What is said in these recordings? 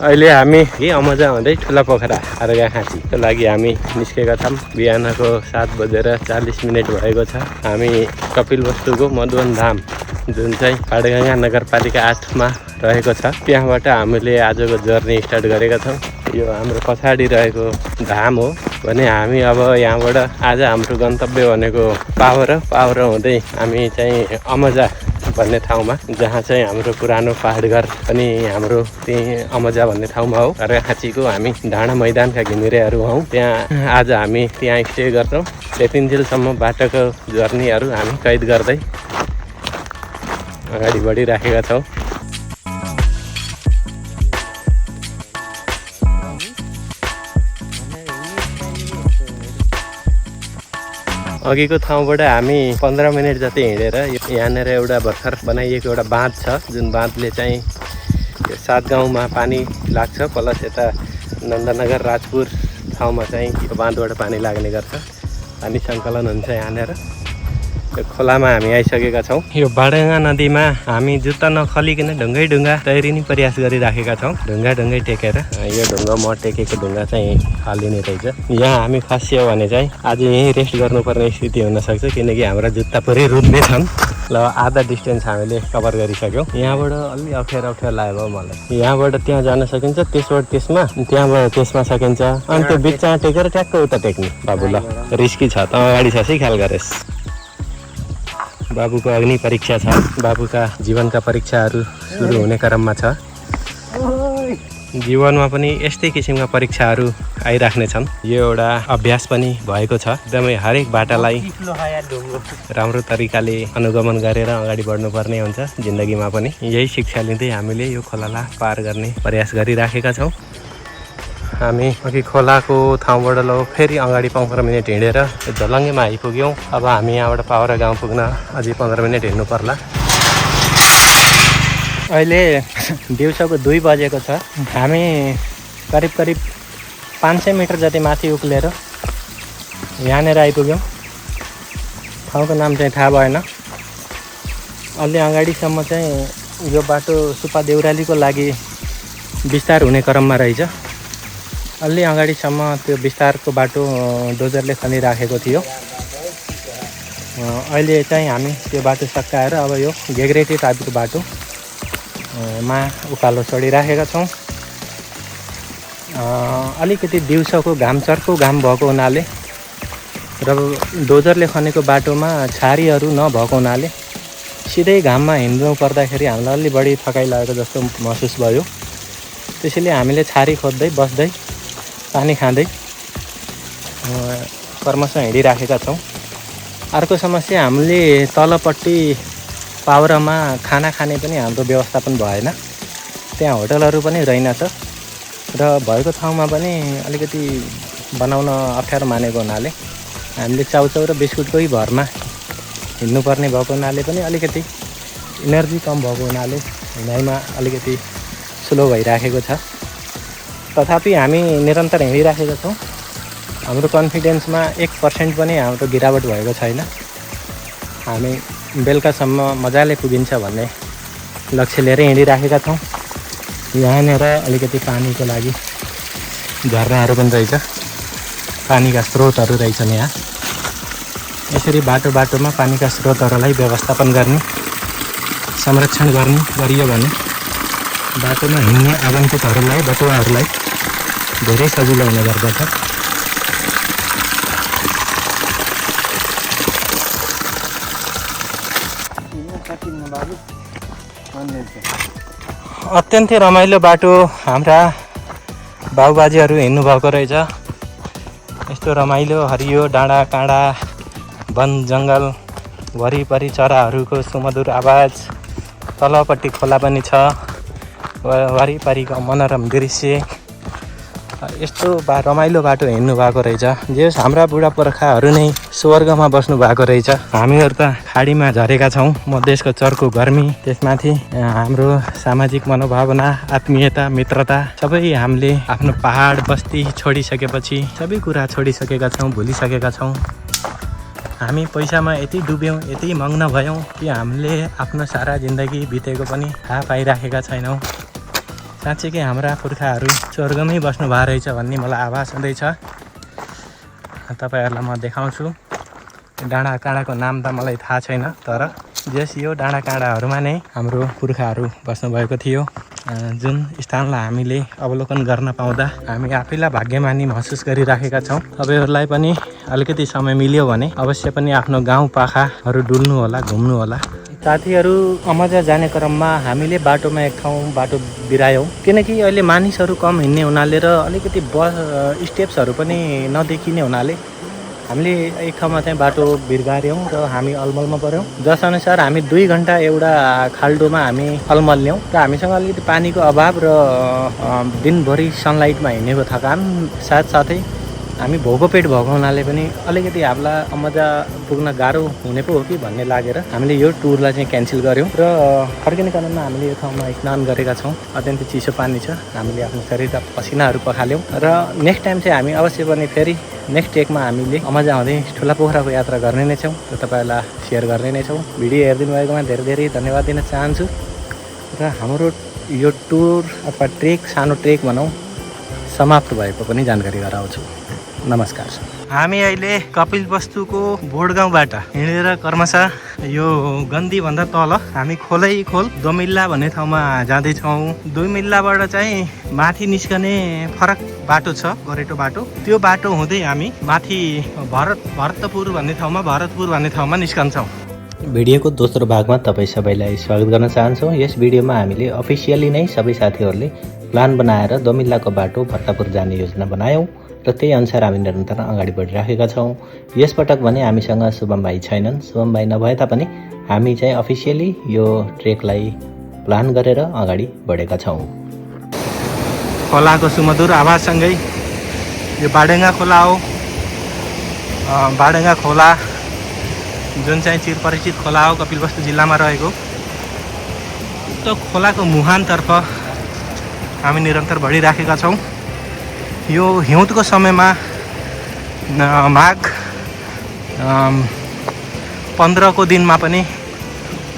अहिले हामी अमजा हुँदै ठुला पोखरा अर्घाखाँचीको लागि हामी निस्केका छौँ। बिहानको 7:40 भएको छ। हामी कपिलवस्तुको मधुवन धाम जुन चाहिँ पाडगङ्गा नगरपालिका 8मा रहेको छ, त्यहाँबाट हामीले आजको जर्नी स्टार्ट गरेका छौँ। यो हाम्रो पछाडि रहेको धाम हो भने हामी अब यहाँबाट आज हाम्रो गन्तव्य भनेको पावर हुँदै हामी चाहिँ अमजा भन्ने ठाउँमा, जहाँ चाहिँ हाम्रो पुरानो पहाड घर पनि हाम्रो त्यही अमजा भन्ने ठाउँमा हो। अर्घाखाँचीको हामी डाँडा मैदानका घिमिरेहरू हौँ। त्यहाँ आज हामी त्यहाँ स्टे गर्छौँ। त्यतिन्जेलसम्म बाटोको जर्नीहरू हामी कैद गर्दै अगाडि बढिराखेका छौँ। अघिको ठाउँबाट हामी 15 मिनट जति हिँडेर यहाँनिर एउटा भर्खर बनाइएको एउटा बाँध छ, जुन बाँधले चाहिँ यो 7 गाउँमा पानी लाग्छ। प्लस यता नन्दनगर राजपुर ठाउँमा चाहिँ यो बाँधबाट पानी लाग्ने गर्छ। पानी सङ्कलन हुन्छ यहाँनिर। यो खोलामा हामी आइसकेका छौँ। यो पाडगङ्गा नदीमा हामी जुत्ता नखलिकन ढुङ्गा तैरिने प्रयास गरिराखेका छौँ। ढुङ्गा टेकेर यो ढुङ्गा म टेकेको ढुङ्गा चाहिँ फालिने रहेछ। यहाँ हामी खस्यो भने चाहिँ आज यहीँ रेस्ट गर्नुपर्ने स्थिति हुनसक्छ, किनकि हाम्रा जुत्ता पुरै रुद्ने छन्। ल आधा डिस्टेन्स हामीले कभर गरिसक्यौँ। यहाँबाट अलि अप्ठ्यारो लाग्यो मलाई। यहाँबाट त्यहाँ जान सकिन्छ, त्यसबाट त्यसमा, त्यहाँबाट त्यसमा सकिन्छ, अनि त्यो बिचमा टेकेर ट्याक्क उता टेक्ने। बाबु ल रिस्की छ, त अगाडि छ ख्याल गरेस्। बाबुको अग्नि परीक्षा छ। बाबुका जीवनका परीक्षाहरू सुरु हुने क्रममा छ। जीवनमा पनि यस्तै किसिमका परीक्षाहरू आइराख्नेछन्। यो एउटा अभ्यास पनि भएको छ। एकदमै हरेक बाटालाई राम्रो तरिकाले अनुगमन गरेर अगाडि बढ्नुपर्ने हुन्छ जिन्दगीमा पनि। यही शिक्षा लिँदै हामीले यो खोलालाई पार गर्ने प्रयास गरिराखेका छौँ। हामी अघि खोलाको ठाउँबाट फेरि अगाडि 15 मिनट हिँडेर झलङ्गेमा आइपुग्यौँ। अब हामी यहाँबाट पावरा गाउँ पुग्न अझै 15 मिनट हिँड्नु पर्ला। अहिले दिउँसोको 2 बजेको छ। हामी करिब 500 मिटर जति माथि उक्लेर यहाँनिर आइपुग्यौँ। ठाउँको नाम चाहिँ थाहा भएन। अलि अगाडिसम्म चाहिँ यो बाटो सुपा देउरालीको लागि विस्तार हुने क्रममा रहेछ। अलि अगाडिसम्म त्यो विस्तारको बाटो डोजरले खनिराखेको थियो। अहिले चाहिँ हामी त्यो बाटो सकाएर अब यो गेग्रेटी टाइपको बाटो मा उकालो चढिराखेका छौँ। अलिकति दिउँसोको चर्को घाम भएको हुनाले र डोजरले खनेको बाटोमा छारीहरू नभएको हुनाले सिधै घाममा हिँड्नु पर्दाखेरि हामीलाई अलि बढी थकाइ लागेको जस्तो महसुस भयो। त्यसैले हामीले छारी खोज्दै बस्दै पानी खाँदै क्रमशः हिँडिराखेका छौँ। अर्को समस्या, हामीले तलपट्टि पावरमा खाना खाने पनि हाम्रो व्यवस्थापन भएन। त्यहाँ होटलहरू पनि रहेनछ र भएको ठाउँमा पनि अलिकति बनाउन अप्ठ्यारो मानेको हुनाले हामीले चाउचाउ र बिस्कुटकै भरमा हिँड्नुपर्ने भएको हुनाले पनि अलिकति इनर्जी कम भएको हुनाले हिँडाइमा अलिकति स्लो भइराखेको छ। तथापि हामी निरन्तर हिँडिराखेका छौँ। हाम्रो कन्फिडेन्समा 1% पनि हाम्रो गिरावट भएको छैन। हामी बेलुकासम्म मजाले पुगिन्छ भन्ने लक्ष्य लिएर हिँडिराखेका छौँ। यहाँनिर अलिकति पानीको लागि झरनाहरू पनि रहेछ, पानीका स्रोतहरू रहेछन् यहाँ। यसरी बाटोमा पानीका स्रोतहरूलाई व्यवस्थापन गर्ने, संरक्षण गरियो भने बाटोमा हिँड्ने आगन्तुकहरूलाई, बटुवाहरूलाई धेरै सजिलो हुने गर्दछ। अत्यन्तै रमाइलो बाटो हाम्रा बाबुबाजेहरू हिँड्नु भएको रहेछ। यस्तो रमाइलो हरियो डाँडा काँडा, वन जङ्गल, वरिपरि चराहरूको सुमधुर आवाज, तलपट्टि खोला पनि छ, वरिपरिको मनोरम दृश्य। यस्तो रमाइलो बाटो हिँड्नु भएको रहेछ। जे हाम्रा बुढापुर्खाहरू नै स्वर्गमा बस्नु भएको रहेछ। हामीहरू त खाडीमा झरेका छौँ। मधेसको चर्को गर्मी, त्यसमाथि हाम्रो सामाजिक मनोभावना, आत्मीयता, मित्रता सबै हामीले आफ्नो पहाड बस्ती छोडिसकेपछि सबै कुरा छोडिसकेका छौँ, भुलिसकेका छौँ। हामी पैसामा यति डुब्यौँ, यति मग्न भयौँ कि हामीले आफ्नो सारा जिन्दगी बितेको पनि थाहा पाइराखेका छैनौँ। साँच्चीकै हाम्रा पुर्खाहरू स्वर्गमै बस्नु भएको रहेछ भन्ने मलाई आभास हुँदैछ। तपाईँहरूलाई म देखाउँछु। डाँडा काँडाको नाम त मलाई थाहा छैन, तर जस यो डाँडा काँडाहरूमा नै हाम्रो पुर्खाहरू बस्नुभएको थियो। जुन स्थानलाई हामीले अवलोकन गर्न पाउँदा हामी आफैलाई भाग्यमानी महसुस गरिराखेका छौँ। तपाईँहरूलाई पनि अलिकति समय मिल्यो भने अवश्य पनि आफ्नो गाउँ पाखाहरू डुल्नु होला, घुम्नु होला। साथीहरू, अमजा जाने क्रममा हामीले बाटोमा एक ठाउँ बाटो बिरायौँ, किनकि अहिले मानिसहरू कम हिँड्ने हुनाले र अलिकति बस स्टेप्सहरू पनि नदेखिने हुनाले हामीले एक ठाउँमा चाहिँ बाटो बिर्गार्यौँ र हामी अलमलमा पऱ्यौँ। जसअनुसार हामी 2 घन्टा एउटा खाल्डोमा हामी अलमल्यौँ र हामीसँग अलिकति पानीको अभाव र दिनभरि सनलाइटमा हिँडेको थकान साथसाथै हामी भोको पेट भएको हुनाले पनि अलिकति हामीलाई अमजा पुग्न गाह्रो हुने पो हो कि भन्ने लागेर हामीले यो टुरलाई चाहिँ क्यान्सल गऱ्यौँ र फर्किने क्रममा हामीले यो ठाउँमा स्नान गरेका छौँ। अत्यन्तै चिसो पानी छ, हामीले आफ्नो शरीरका पसिनाहरू पखाल्यौँ र नेक्स्ट टाइम चाहिँ हामी अवश्य पनि फेरि नेक्स्ट टेकमा हामीले अमजा हुँदै ठुला पोखराको यात्रा गर्ने नै छौँ र तपाईँहरूलाई सेयर गर्ने नै छौँ। भिडियो हेरिदिनु भएकोमा धेरै धेरै धन्यवाद दिन चाहन्छु र हाम्रो यो टुर अथवा ट्रेक, सानो ट्रेक भनौँ, समाप्त भएको पनि जानकारी गराउँछु। नमस्कार। हामी अहिले कपिलवस्तुको बोडगाउँबाट हिँडेर क्रमशः यो गन्धीभन्दा तल हामी खोल दोमिल्ला भन्ने ठाउँमा जाँदैछौँ। दोमिल्लाबाट चाहिँ माथि निस्कने फरक बाटो छ, गोरेटो बाटो। त्यो बाटो हुँदै हामी माथि भरतपुर भन्ने ठाउँमा निस्कन्छौँ। भिडियोको दोस्रो भागमा तपाईँ सबैलाई स्वागत गर्न चाहन्छौँ। यस भिडियोमा हामीले अफिसियली नै सबै साथीहरूले प्लान बनाएर दोमिल्लाको बाटो भरतपुर जाने योजना बनायौँ र त्यही अनुसार हामी निरन्तर अगाडि बढिराखेका छौँ। यसपटक भने हामीसँग शुभम भाइ छैनन्। शुभम भाइ नभए तापनि हामी चाहिँ अफिसियली यो ट्रेकलाई प्लान गरेर अगाडि बढेका छौँ। खोलाको सुमधुर आवाजसँगै यो बाडेङ्गा खोला हो। बाडेङ्गा खोला जुन चाहिँ चिरपरिचित खोला हो, कपिलवस्तु जिल्लामा रहेको। त्यो खोलाको मुहानतर्फ हामी निरन्तर बढिराखेका छौँ। यो हिउँदको समयमा माघ 15 को दिनमा पनि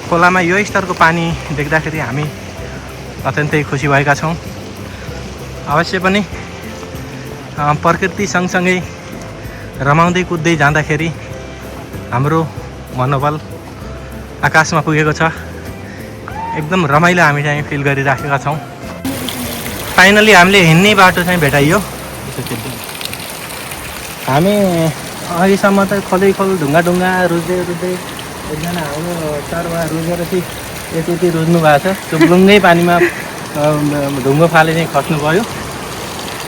खोलामा यो स्तरको पानी देख्दाखेरि हामी अत्यन्तै खुसी भएका छौँ। अवश्य पनि प्रकृति सँगसँगै रमाउँदै कुद्दै जाँदाखेरि हाम्रो मनोबल आकाशमा पुगेको छ। एकदम रमाइलो हामी चाहिँ फिल गरिराखेका छौँ। फाइनली हामीले हिँड्ने बाटो चाहिँ भेटाइयो। हामी अहिलेसम्म त खोलै ढुङ्गा रुज्दै एकजना हाम्रो चरवा रुजेर चाहिँ यति रुज्नु भएको छ। चुप्लुङ्गै पानीमा ढुङ्गो फाले चाहिँ खस्नु गयो।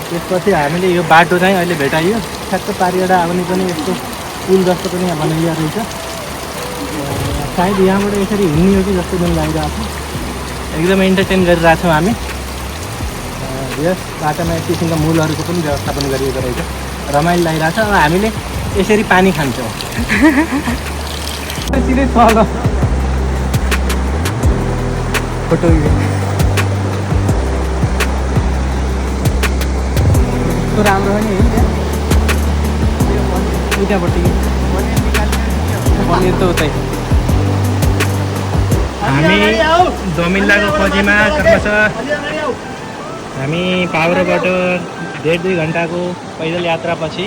त्यसपछि हामीले यो बाटो चाहिँ अहिले भेटाइयो। ठ्याक्क पारिएउटा आउने पनि यस्तो पुल जस्तो पनि यहाँ बनाइएको रहेछ। सायद यहाँबाट यसरी हिँड्ने हो कि जस्तो पनि लागिरहेको छ। एकदम इन्टरटेन गरिरहेछौँ हामी। यस बाटोमा एक किसिमका मूलहरूको पनि व्यवस्थापन गरिएको रहेछ। रमाइलो लागिरहेछ। अब हामीले यसरी पानी खान्छौँ। फोटो कस्तो राम्रो हो नि उतापट्टि पनिर त उतै। हामी दोमिल्लाको खोजीमा क्रमशः हामी पाब्रोबाट 1.5-2 घन्टाको पैदल यात्रापछि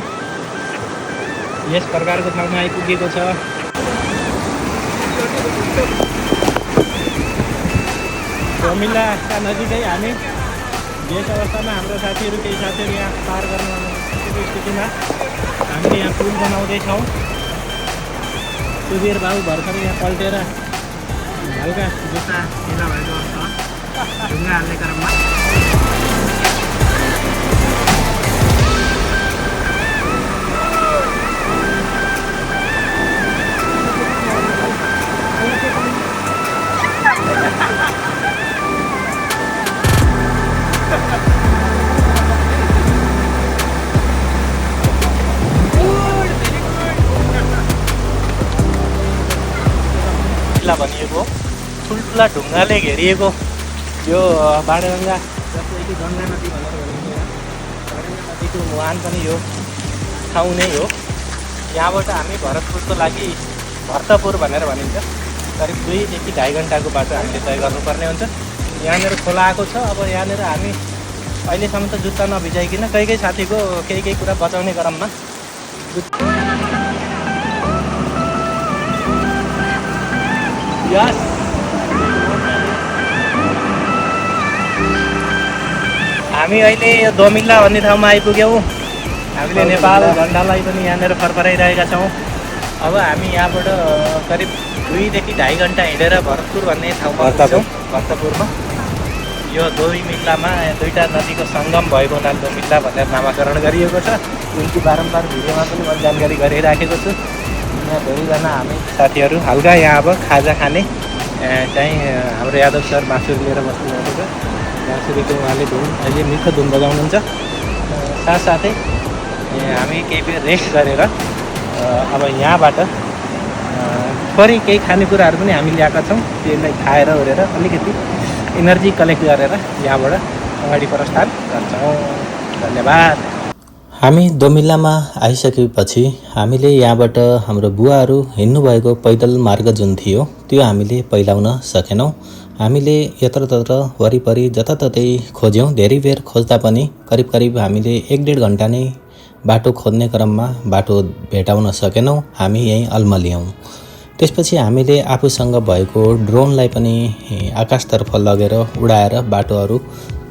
यस प्रकारको ठाउँमा आइपुगेको छ। दोमिल्लाका नजिकै हामी यस अवस्थामा हाम्रो केही साथीहरू यहाँ पार गर्न नसकेको स्थितिमा हामीले यहाँ पुल बनाउँदैछौँ। सुबीर बाबु भर्खरै यहाँ पल्टेर हल्का जुत्ता ढिला भएको छ ढुङ्गा हाल्ने क्रममा। भनिएको ठुल्ठुला ढुङ्गाले घेरिएको यो बाणगङ्गा, जसलाई कि गङ्गा नदी भनेर भनिन्छ। बाणगङ्गा नदीको मुहान पनि यो ठाउँ नै हो। यहाँबाट हामी भरतपुरको लागि भर्तपुर भनेर भनिन्छ करिब 2 देखि 2.5 घन्टाको बाटो हामीले तय गर्नुपर्ने हुन्छ। यहाँनिर खोला आएको छ। अब यहाँनिर हामी अहिलेसम्म त जुत्ता नभिजाइकन कहीँ साथीको केही कुरा बचाउने क्रममा यस हामी अहिले यो दोमिल्ला भन्ने ठाउँमा आइपुग्यौँ। हामीले नेपाल झन्डालाई पनि यहाँनिर फरफराइरहेका छौँ। अब हामी यहाँबाट करिब 2 देखि 2.5 घन्टा हिँडेर भरतपुर भन्ने ठाउँमा पुग्छौँ। भरतपुरमा यो दोमिल्लामा दुईवटा नदीको सङ्गम भएको हुनाले दोमिल्ला भनेर नामाकरण गरिएको छ। जुन बारम्बार भिडियोमा पनि मैले जानकारी गरिराखेको छु। यहाँ धेरैजना हामी साथीहरू हल्का यहाँ अब खाजा खाने चाहिँ हाम्रो यादव सर मासुरी लिएर बस्नुभएको छ। मासुरीको उहाँले अहिले मिठो धुन बजाउनुहुन्छ। साथसाथै हामी केही बेर रेस्ट गरेर अब यहाँबाट थोरै केही खानेकुराहरू पनि हामी ल्याएका छौँ। त्यसलाई खाएर ओरेर अलिकति इनर्जी कलेक्ट गरेर यहाँबाट अगाडि प्रस्थान गर्छौँ। धन्यवाद। हामी दोमिल्लामा आइसकेपछि हामीले यहाँबाट हाम्रो बुवाहरू हिँड्नुभएको पैदल मार्ग जुन थियो त्यो हामीले पहिलाउन सकेनौँ। हामीले यत्रतत्र वरिपरि जताततै खोज्यौँ। धेरै बेर खोज्दा पनि करिब हामीले 1-1.5 घन्टा नै बाटो खोज्ने क्रममा बाटो भेटाउन सकेनौँ। हामी यहीँ अल्मलियौँ। त्यसपछि हामीले आफूसँग भएको ड्रोनलाई पनि आकाशतर्फ लगेर उडाएर बाटोहरू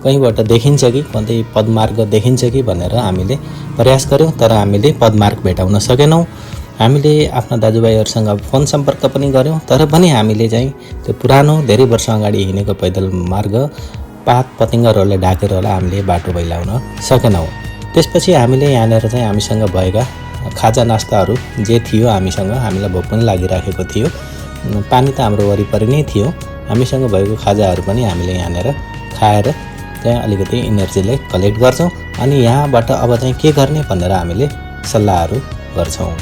कहीँबाट देखिन्छ कि कतै पदमार्ग देखिन्छ कि भनेर हामीले प्रयास गऱ्यौँ। तर हामीले पदमार्ग भेटाउन सकेनौँ। हामीले आफ्ना दाजुभाइहरूसँग फोन सम्पर्क पनि गऱ्यौँ। तर पनि हामीले चाहिँ त्यो पुरानो धेरै वर्ष अगाडि हिँडेको पैदल मार्ग पात पतिङ्गरहरूले ढाकेर होला हामीले बाटो भइलाउन सकेनौँ। त्यसपछि हामीले यहाँनिर चाहिँ हामीसँग भएका खाजा नास्ताहरू जे थियो हामीसँग, हामीलाई भोक पनि लागिराखेको थियो। पानी त हाम्रो वरिपरि नै थियो। हामीसँग भएको खाजाहरू पनि हामीले यहाँनिर खाएर चाहिँ अलिकति इनर्जीलाई कलेक्ट गर्छौँ। अनि यहाँबाट अब चाहिँ के गर्ने भनेर हामीले सल्लाहहरू गर्छौँ।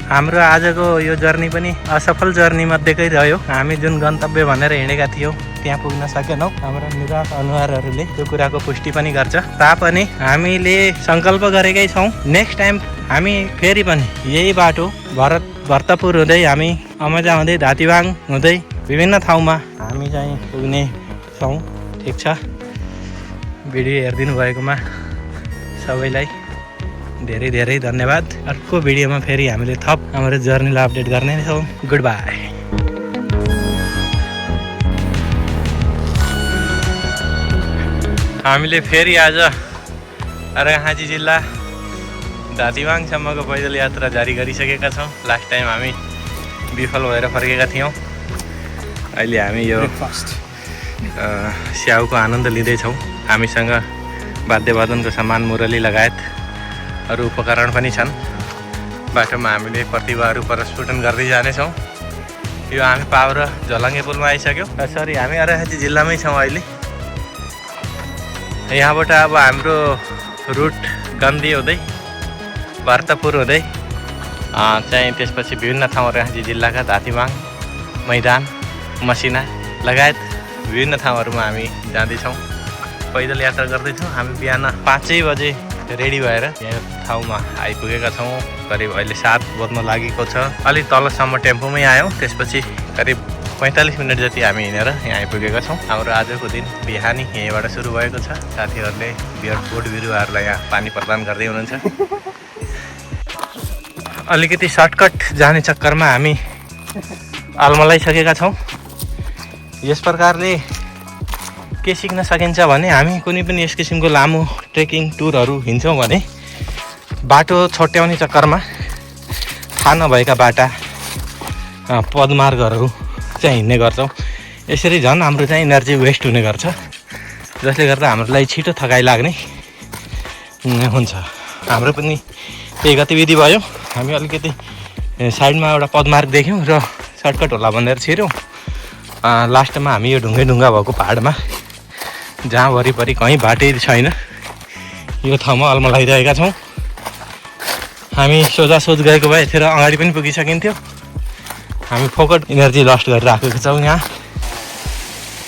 हाम्रो आजको यो जर्नी पनि असफल जर्नी मध्येकै रह्यो। हामी जुन गन्तव्य भनेर हिँडेका थियौँ त्यहाँ पुग्न सकेनौँ। हाम्रो निराश अनुहारहरूले त्यो कुराको पुष्टि पनि गर्छ। तापनि हामीले सङ्कल्प गरेकै छौँ नेक्स्ट टाइम हामी फेरि पनि यही बाटो भरतपुर हुँदै हामी अमजा हुँदै धातीबाङ हुँदै विभिन्न ठाउँमा हामी चाहिँ पुग्ने छौँ। ठिक छ, भिडियो हेरिदिनु भएकोमा सबैलाई धेरै धेरै धन्यवाद। अर्को भिडियोमा फेरि हामीले थप हाम्रो जर्नीलाई अपडेट गर्ने छौँ। Good by. हामीले फेरि आज अर्घाखाँची जिल्ला धातीबाङसम्मको पैदल यात्रा जारी गरिसकेका छौँ। लास्ट टाइम हामी विफल भएर फर्केका थियौँ। अहिले हामी यो स्याउको आनन्द लिँदैछौँ। हामीसँग वाद्यवादनको सामान मुरली लगायत अरू उपकरण पनि छन्। बाटोमा हामीले प्रतिभाहरू प्रस्फुटन गर्दै जानेछौँ। यो हामी पावर झलङ्गे पुलमा आइसक्यौँ। सरी, हामी अर्घाखाँची जिल्लामै छौँ अहिले। यहाँबाट अब हाम्रो रुट गन्दी हुँदै भरतपुर हुँदै चाहिँ त्यसपछि विभिन्न ठाउँ अर्घाखाँची जिल्लाका धातीबाङ, मैदान, मसिना लगायत विभिन्न ठाउँहरूमा हामी जाँदैछौँ। पैदल यात्रा गर्दैछौँ। हामी बिहान 5 बजे रेडी भएर यहाँ ठाउँमा आइपुगेका छौँ। करिब अहिले 7 बज्न लागेको छ। अलिक तलसम्म टेम्पोमै आयौँ। त्यसपछि करिब 45 मिनट जति हामी हिँडेर यहाँ आइपुगेका छौँ। हाम्रो आजको दिन बिहानी यहीँबाट सुरु भएको छ। साथीहरूले बोट बिरुवाहरूलाई यहाँ पानी प्रदान गर्दै हुनुहुन्छ। अलिकति सर्टकट जाने चक्करमा हामी अल्मलाइसकेका छौँ। यस प्रकारले के सिक्न सकिन्छ भने हामी कुनै पनि यस किसिमको लामो ट्रेकिङ टुरहरू हिँड्छौँ भने बाटो छोट्याउने चक्करमा थाहा नभएका बाटा पदमार्गहरू चाहिँ हिँड्ने गर्छौँ। यसरी झन् हाम्रो चाहिँ इनर्जी वेस्ट हुने गर्छ, जसले गर्दा हामीलाई छिटो थकाइ लाग्ने हुन्छ। हाम्रो पनि त्यही गतिविधि भयो। हामी अलिकति साइडमा एउटा पदमार्ग देख्यौँ र सर्टकट होला भनेर छिर्यौँ। लास्टमा हामी यो ढुङ्गा भएको पहाडमा जहाँ वरिपरि कहीँ बाटै छैन यो ठाउँमा अल्मलाइरहेका छौँ। हामी सोझ गएको भए यतिर अगाडि पनि पुगिसकिन्थ्यो। हामी फोकट इनर्जी लस्ट गरिराखेका छौँ यहाँ।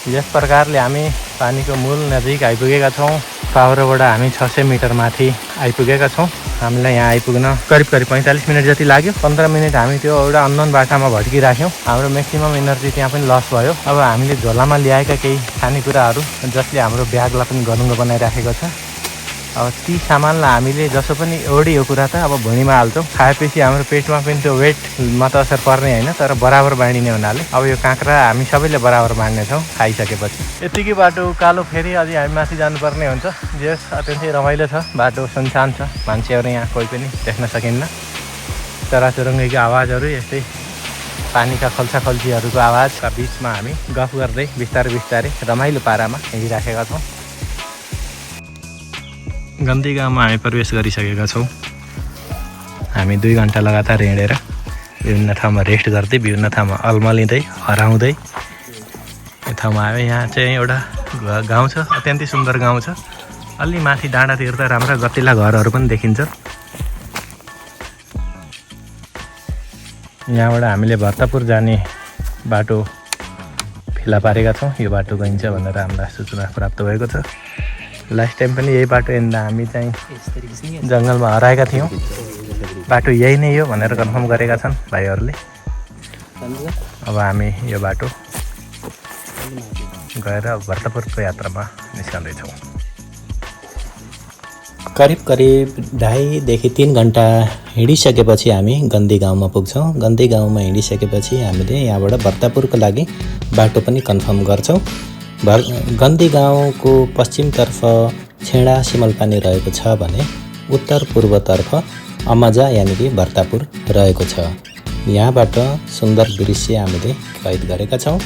यस प्रकारले हामी पानीको मूल नजिक आइपुगेका छौँ। पावरबाट हामी 600 मिटर माथि आइपुगेका छौँ। हामीलाई यहाँ आइपुग्न करिब 45 मिनट जति लाग्यो। 15 मिनट हामी त्यो एउटा अननोन बाटामा भड्किराख्यौँ। हाम्रो म्याक्सिमम एनर्जी त्यहाँ पनि लस भयो। अब हामीले झोलामा ल्याएका केही खानेकुराहरू जसले हाम्रो ब्यागलाई पनि गरुङ्गो बनाइराखेको छ। अब ती सामानलाई हामीले जसो पनि एउटै यो कुरा त अब भुँडीमा हाल्छौँ। खाएपछि हाम्रो पेटमा पनि त्यो वेटमा त असर पर्ने होइन, तर बराबर बाँडिने हुनाले अब यो काँक्रा हामी सबैले बराबर बाँड्नेछौँ खाइसकेपछि। यतिकै बाटो उकालो फेरि अझै हामी माथि जानुपर्ने हुन्छ। जस अत्यन्तै रमाइलो छ, बाटो सुनसान छ, मान्छेहरू यहाँ कोही पनि देख्न सकिन्न। चराचुरुङ्गीको आवाजहरू, यस्तै पानीका खल्छाखल्छीहरूको आवाजका बिचमा हामी गफ गर्दै बिस्तारै बिस्तारै रमाइलो पारामा हिँडिराखेका छौँ। गन्दी गाउँमा हामी प्रवेश गरिसकेका छौँ। हामी 2 घन्टा लगातार हिँडेर विभिन्न ठाउँमा रेस्ट गर्दै, विभिन्न ठाउँमा अल्मलिँदै हराउँदै यो ठाउँमा आयो। यहाँ चाहिँ एउटा गाउँ छ, अत्यन्तै सुन्दर गाउँ छ। अलि माथि डाँडातिर त राम्रा गतिला घरहरू पनि देखिन्छ। यहाँबाट हामीले भर्तापुर जाने बाटो फेला पारेका छौँ। यो बाटो गइन्छ भनेर हामीलाई सूचना प्राप्त भएको छ। लास्ट टाइम पनि यही बाटो हिँड्दा हामी चाहिँ जङ्गलमा हराएका थियौँ। बाटो यही नै हो भनेर कन्फर्म गरेका छन् भाइहरूले। अब हामी यो बाटो गएर भर्तापुरको यात्रामा निस्कँदैछौँ। करिब 2.5देखि 3 घन्टा हिँडिसकेपछि हामी गन्दी गाउँमा पुग्छौँ। गन्दी गाउँमा हिँडिसकेपछि हामीले यहाँबाट भर्तापुरको लागि बाटो पनि कन्फर्म गर्छौँ। गन्दी गाउँको पश्चिमतर्फ छेडा सिमलपानी रहेको छ भने उत्तर पूर्वतर्फ अमजा यानि कि भर्तापुर रहेको छ। यहाँबाट सुन्दर दृश्य हामीले कैद गरेका छौँ।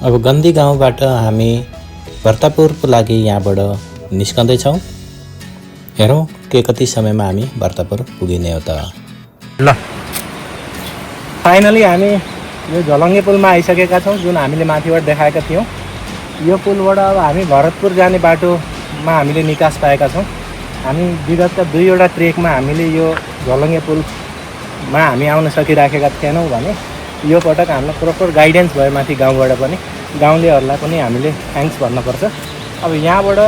अब गन्दी गाउँबाट हामी भर्तापुरको लागि यहाँबाट निस्कँदैछौँ। हेरौँ के कति समयमा हामी भर्तापुर पुगिने हो त। ल फाइनली हामी यो झलङ्गे पुलमा आइसकेका छौँ, जुन हामीले माथिबाट देखाएका थियौँ। यो पुलबाट अब हामी भरतपुर जाने बाटोमा हामीले निकास पाएका छौँ। हामी विगतका 2वटा ट्रेकमा हामीले यो झलङ्गे पुलमा हामी आउन सकिराखेका थिएनौँ भने यो पटक हामीलाई प्रोपर गाइडेन्स भयो माथि गाउँबाट पनि। गाउँलेहरूलाई पनि हामीले थ्याङ्क्स भन्नुपर्छ। अब यहाँबाट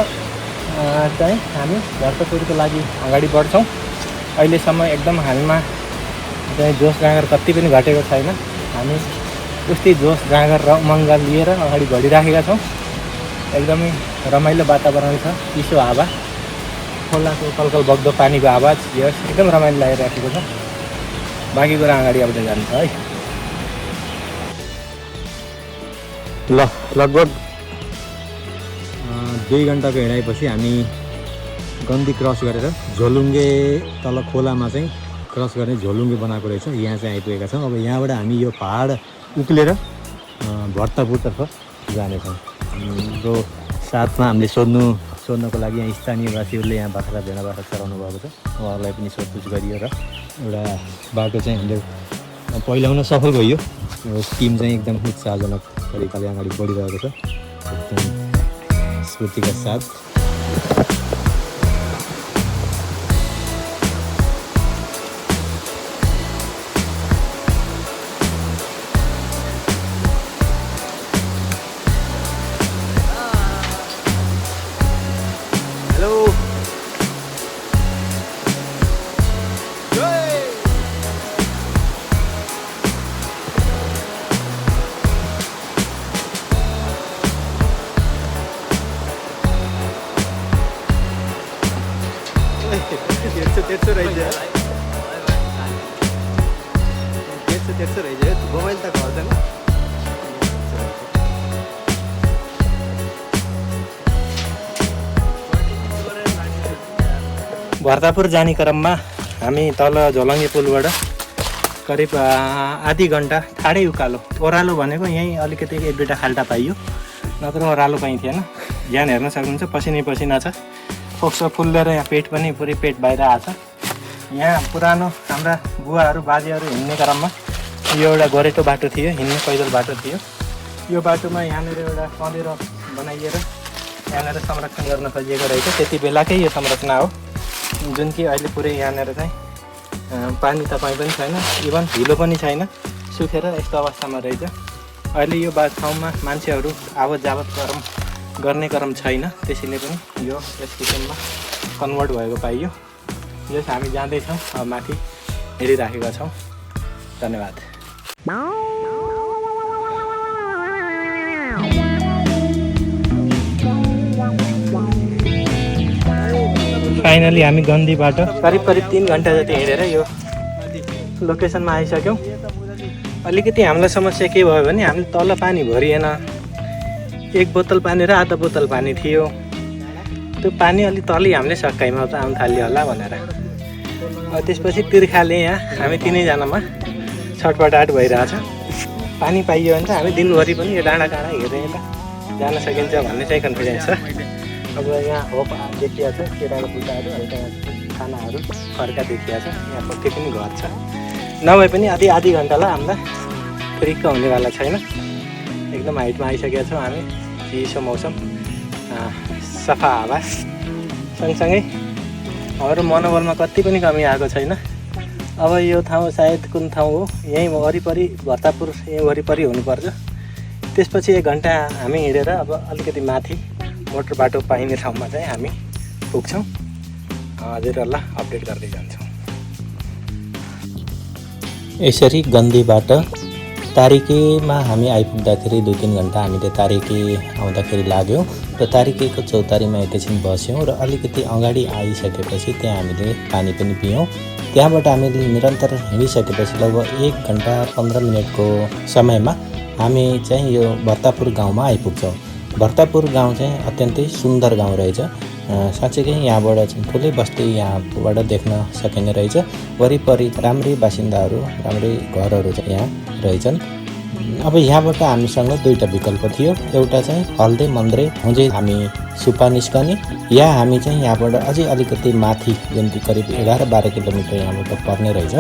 चाहिँ हामी भरतपुरको लागि अगाडि बढ्छौँ। अहिलेसम्म एकदम हामीमा चाहिँ जोस जाँगर कति पनि घटेको छैन। हामी उस्तै जोस जाँगर र उमङ्ग लिएर अगाडि बढिराखेका छौँ। एकदमै रमाइलो वातावरण छ, चिसो हावा, खोलाको कलकल बग्दो पानीको आवाज, यस एकदम रमाइलो लागिरहेको छ। बाँकी कुरा अगाडि आउँदै जान्छ है। ल लगभग 2 घन्टाको हिँडाइपछि हामी गन्दी क्रस गरेर झोलुङ्गे तल खोलामा चाहिँ क्रस गर्ने झोलुङ्गे बनाएको रहेछ, यहाँ चाहिँ आइपुगेका छौँ। अब यहाँबाट हामी यो पहाड उक्लेर भरतपुरतर्फ जानेछौँ। हाम्रो साथमा हामीले सोध्नको लागि यहाँ स्थानीयवासीहरूले यहाँ बाख्रा भेडा बाख्रा चराउनु भएको छ, उहाँहरूलाई पनि सोधपुछ गरियो र एउटा बाटो चाहिँ हामीले पहिल्याउन सफल भयो। यो टिम चाहिँ एकदम उत्साहजनक तरिकाले अगाडि बढिरहेको छ, एकदम स्फूर्तिका साथ। तेर्सो रहेछ 150 रहेछ मोबाइल त घट्दैन भर्तापुर जाने क्रममा हामी तल झोलङ्गे पुलबाट करिब आधी घन्टा ठाडै उकालो ओह्रालो भनेको यहीँ अलिकति एक दुईवटा खाल्टा पाइयो नत्र ओह्रालो पाइन्थेन ज्यान हेर्न सक्नुहुन्छ पसिनै पसिना छ फोक्सो फुल्लेर यहाँ पेट पनि पुरै पेट बाहिर आएको छ यहाँ पुरानो हाम्रा बुवाहरू बाजेहरू हिँड्ने क्रममा यो एउटा गोरेटो बाटो थियो हिँड्ने पैदल बाटो थियो यो बाटोमा यहाँनिर एउटा कँडेरो बनाइएर यहाँनिर संरक्षण गर्न खोजिएको रहेछ त्यति बेलाकै यो संरचना हो जुन कि अहिले पुरै यहाँनिर चाहिँ पानी तपाईँ पनि छैन इभन हिलो पनि छैन सुकेर यस्तो अवस्थामा रहेछ अहिले यो ठाउँमा मान्छेहरू आवत जावत गर्ने क्रम छैन त्यसैले पनि यो यस किसिममा कन्भर्ट भएको पाइयो जस हामी जाँदैछौँ माथि हेरिराखेका छौँ धन्यवाद फाइनली हामी गन्धीबाट करिब 3 घन्टा जति हिँडेर यो लोकेसनमा आइसक्यौँ अलिकति हामीलाई समस्या के भयो भने हामीले तल पानी भरिएन 1 बोतल पानी र आधा बोतल पानी थियो त्यो पानी अलि तलै हामीले सक्काइमा आउनु थाल्यो होला भनेर त्यसपछि तिर्खाले यहाँ हामी तिनैजनामा छटपटाट भइरहेछ पानी पाइयो भने त हामी दिनभरि पनि यो डाँडा काँडा हेरेर जान सकिन्छ भन्ने चाहिँ कन्फिडेन्स छ अब यहाँ होप देखिया छ केटाको बुट्टाहरू हल्का खानाहरू फर्का देखिया छ यहाँ पक्कै पनि घर छ नभए पनि आधी घन्टालाई हामीलाई फ्रिक्क हुनेवाला छैन एकदम हाइटमा आइसकेका छौँ हामी चिसो मौसम सफा हावा सँगसँगै हाम्रो मनोबलमा कति पनि कमी आएको छैन अब यो ठाउँ सायद कुन ठाउँ हो यहीँ वरिपरि भर्तापुर यहीँ वरिपरि हुनुपर्छ त्यसपछि 1 घन्टा हामी हिँडेर अब अलिकति माथि मोटर बाटो पाइने ठाउँमा चाहिँ हामी पुग्छौँ हजुरहरूलाई अपडेट गर्दै जान्छौँ यसरी गन्धीबाट तारिकेमा हामी आइपुग्दाखेरि 2-3 घन्टा हामीले तारिके आउँदाखेरि लाग्यो र तारिकेको चौतारीमा एकैछिन बस्यौँ र अलिकति अगाडि आइसकेपछि त्यहाँ हामीले पानी पनि पियौँ त्यहाँबाट हामीले निरन्तर हिँडिसकेपछि लगभग 1 घन्टा 15 मिनटको समयमा हामी चाहिँ यो भर्तापुर गाउँमा आइपुग्छौँ भर्तापुर गाउँ चाहिँ अत्यन्तै सुन्दर गाउँ रहेछ साँच्चैकै यहाँबाट चाहिँ ठुलै बस्ती यहाँबाट देख्न सकिने रहेछ वरिपरि राम्रै बासिन्दाहरू राम्रै घरहरू चाहिँ यहाँ रहेछन् अब यहाँबाट हामीसँग 2टा विकल्प थियो एउटा चाहिँ हल्दे मन्द्रे हुँदै हामी सुपा निस्कने या हामी चाहिँ यहाँबाट अझै अलिकति माथि जुन कि करिब 11-12 किलोमिटर यहाँबाट पर्ने रहेछ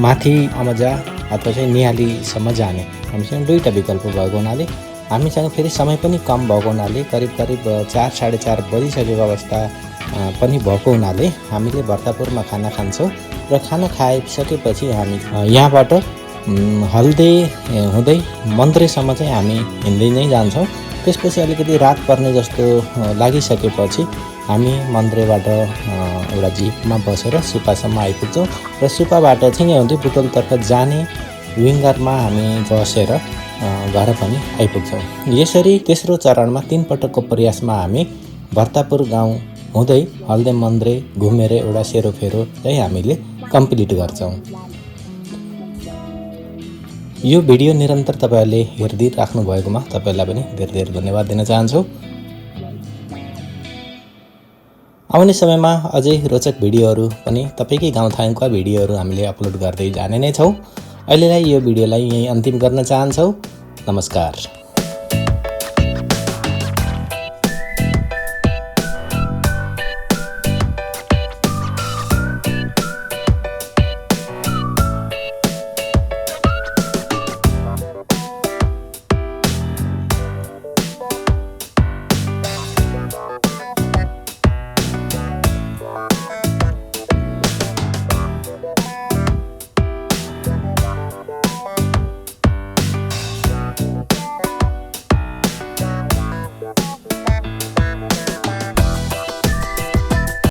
माथि अमजा अथवा चाहिँ निहालीसम्म जाने हामीसँग 2टा विकल्प भएको हुनाले हामीसँग फेरि समय पनि कम भएको हुनाले करिब 4-4:30 बजिसकेको अवस्था पनि भएको हुनाले हामीले भर्तापुरमा खाना खान्छौँ र खाना खाइसकेपछि हामी यहाँबाट हल्दे हुँदै मन्द्रेसम्म चाहिँ हामी हिँड्दै नै जान्छौँ त्यसपछि अलिकति रात पर्ने जस्तो लागिसकेपछि हामी मन्द्रेबाट एउटा जिपमा बसेर सुपासम्म आइपुग्छौँ र सुपाबाट चाहिँ यहाँ हुँदै बुटोलतर्फ जाने विङ्गरमा हामी बसेर घर पनि आइपुग्छौँ यसरी तेस्रो चरणमा 3 पटकको प्रयासमा हामी भर्तापुर गाउँ हुँदै हल्दे मन्द्रे घुमेर एउटा सेरोफेरो चाहिँ हामीले कम्प्लिट गर्छौँ यो भिडियो निरन्तर तपाईहरुले हेर्दै राख्नु भएकोमा तपाईहरुलाई पनि धेरै धेरै धन्यवाद दिन चाहन्छु आउने समयमा अझै रोचक भिडियोहरू पनि तपाईकै गाउँठाउँका भिडियोहरू हामीले अपलोड गर्दै जाने नै छौं अहिलेलाई यो भिडियोलाई यही अन्तिम गर्न चाहन्छौ नमस्कार।